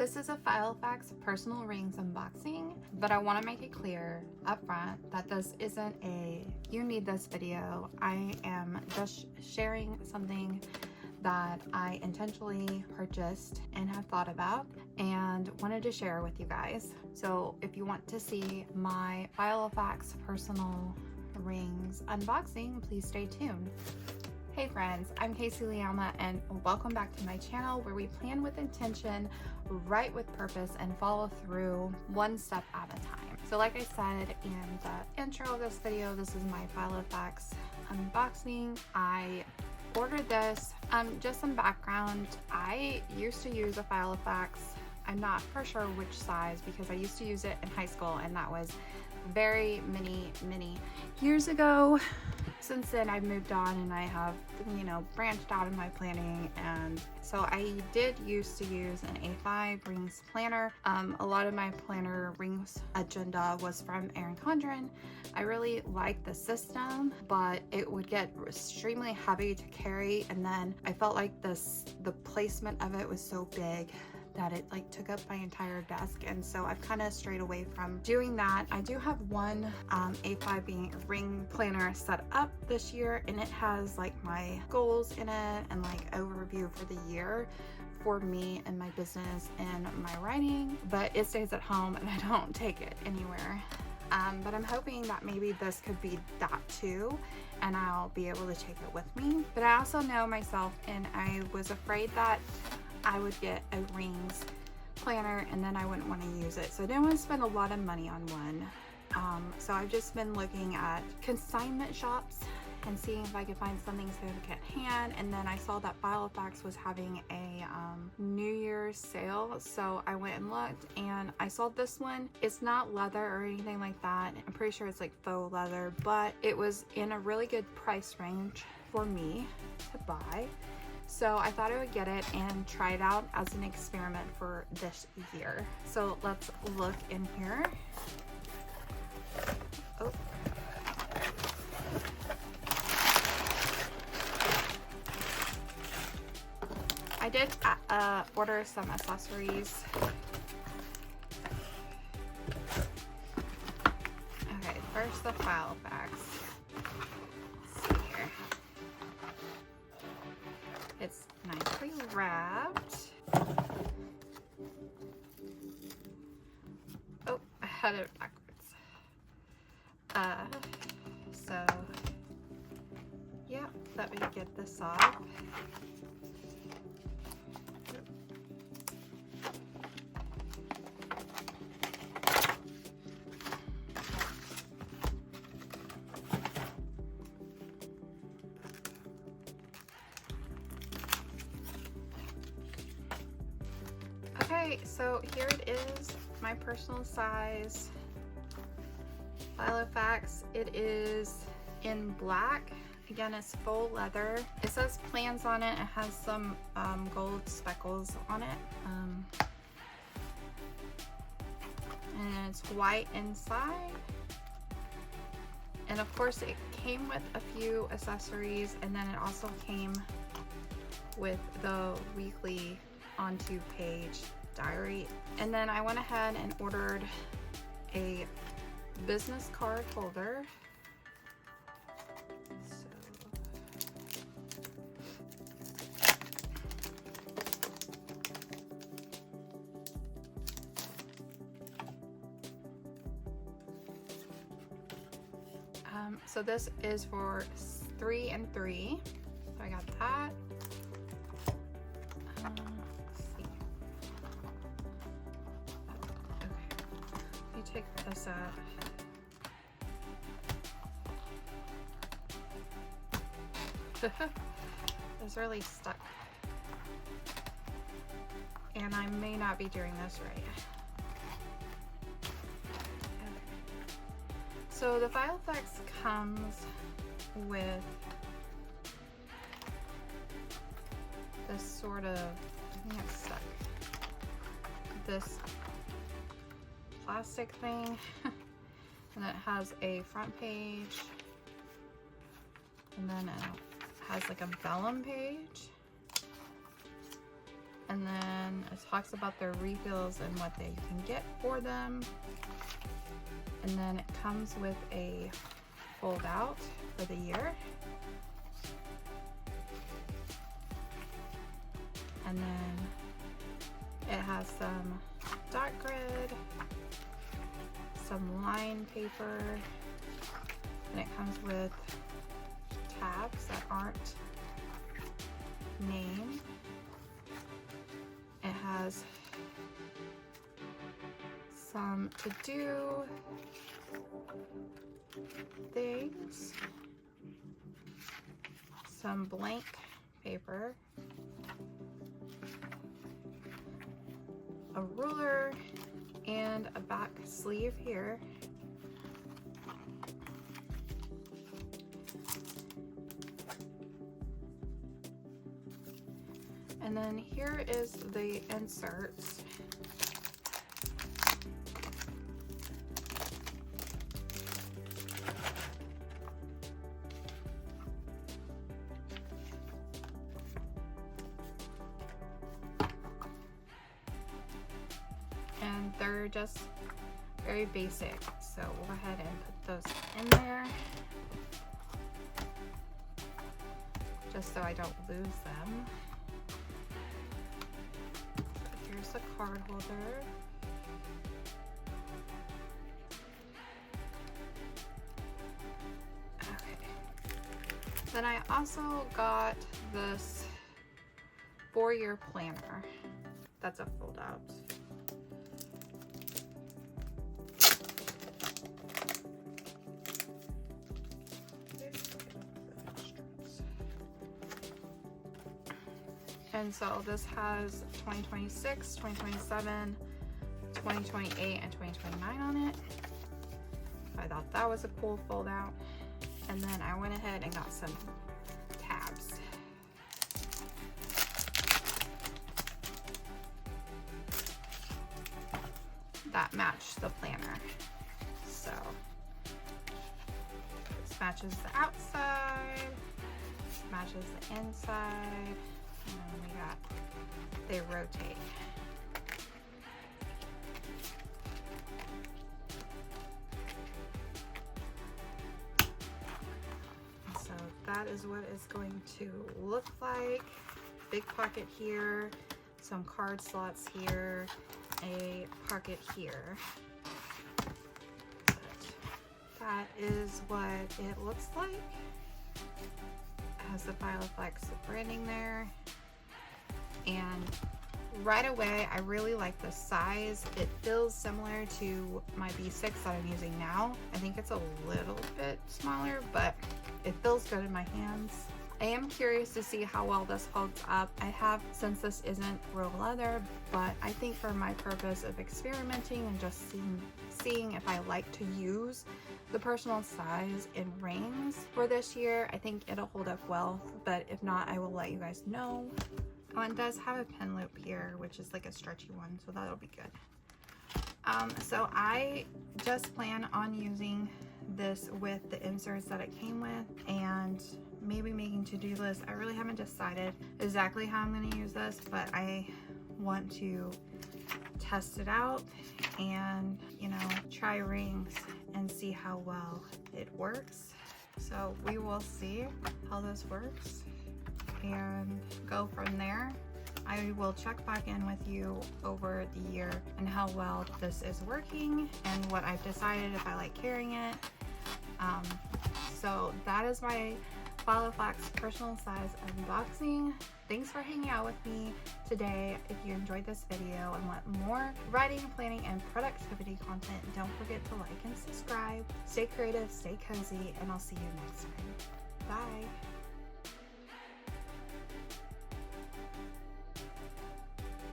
This is a Filofax personal rings unboxing, but I want to make it clear up front that this isn't a you need this video. I am just sharing something that I intentionally purchased and have thought about and wanted to share with you guys. So if you want to see my Filofax personal rings unboxing, please stay tuned. Hey friends, I'm Kasey and welcome back to my channel where we plan with intention, write with purpose, and follow through one step at a time. So like I said in the intro of this video, this is my Filofax unboxing. I ordered this. Just some background, I used to use a Filofax. I'm not for sure which size because I used to use it in high school and that was very many years ago. Since then I've moved on and I have, branched out in my planning, and so I did used to use an A5 rings planner. A lot of my planner rings agenda was from Erin Condren. I really liked the system, but it would get extremely heavy to carry, and then I felt like the placement of it was so big that it took up my entire desk, and so I've kind of strayed away from doing that. I do have one A5 ring planner set up this year, and it has my goals in it and overview for the year for me and my business and my writing, but it stays at home and I don't take it anywhere. But I'm hoping that maybe this could be that too, and I'll be able to take it with me. But I also know myself, and I was afraid that I would get a rings planner and then I wouldn't want to use it. So I didn't want to spend a lot of money on one. So I've just been looking at consignment shops and seeing if I could find something secondhand. And then I saw that Filofax was having a New Year's sale. So I went and looked and I saw this one. It's not leather or anything like that. I'm pretty sure it's faux leather, but it was in a really good price range for me to buy. So I thought I would get it and try it out as an experiment for this year. So let's look in here. Oh. I did order some accessories. Okay, first the Filofax. It's nicely wrapped. Oh, I had it backwards. So yeah, let me get this off. Okay, so here it is, my personal size Filofax. It is in black. Again, it's faux leather. It says plans on it. It has some gold speckles on it. And it's white inside. And of course it came with a few accessories, and then it also came with the weekly on 2-page diary. And then I went ahead and ordered a business card holder. So this is for 3 and 3. So I got that. Take this out. It's really stuck. And I may not be doing this right. Okay. So the Filofax comes with this sort of, I think it's stuck, this plastic thing, and it has a front page, and then it has a vellum page, And then it talks about their refills and what they can get for them. And then it comes with a fold out for the year. And then it has some dot grid, some line paper, and it comes with tabs that aren't named. It has some to-do things, some blank paper, a ruler, and a back sleeve here. And then here is the inserts. And they're just very basic, so we'll go ahead and put those in there just so I don't lose them. Here's the card holder. Okay. Then I also got this 4-year planner. That's a fold out. And so this has 2026, 2027, 2028, and 2029 on it. I thought that was a cool fold out. And then I went ahead and got some tabs. That match the planner. So this matches the outside, matches the inside. And then we got, they rotate. So that is what it's going to look like. Big pocket here, some card slots here, a pocket here. But that is what it looks like. It has the Filofax branding there. And right away, I really like the size. It feels similar to my B6 that I'm using now. I think it's a little bit smaller, but it feels good in my hands. I am curious to see how well this holds up. I have, since this isn't real leather, but I think for my purpose of experimenting and just seeing if I like to use the personal size in rings for this year, I think it'll hold up well, but if not, I will let you guys know. Oh, and it does have a pin loop here, which is like a stretchy one, so that'll be good. So I just plan on using this with the inserts that it came with, and maybe making to-do lists. I really haven't decided exactly how I'm going to use this, but I want to test it out and, you know, try rings and see how well it works. So we will see how this works and go from there. I will check back in with you over the year and how well this is working and what I've decided if I like carrying it. So that is my Filofax personal size unboxing. Thanks for hanging out with me today. If you enjoyed this video and want more writing, planning, and productivity content, don't forget to like and subscribe. Stay creative, stay cozy, and I'll see you next time. Bye.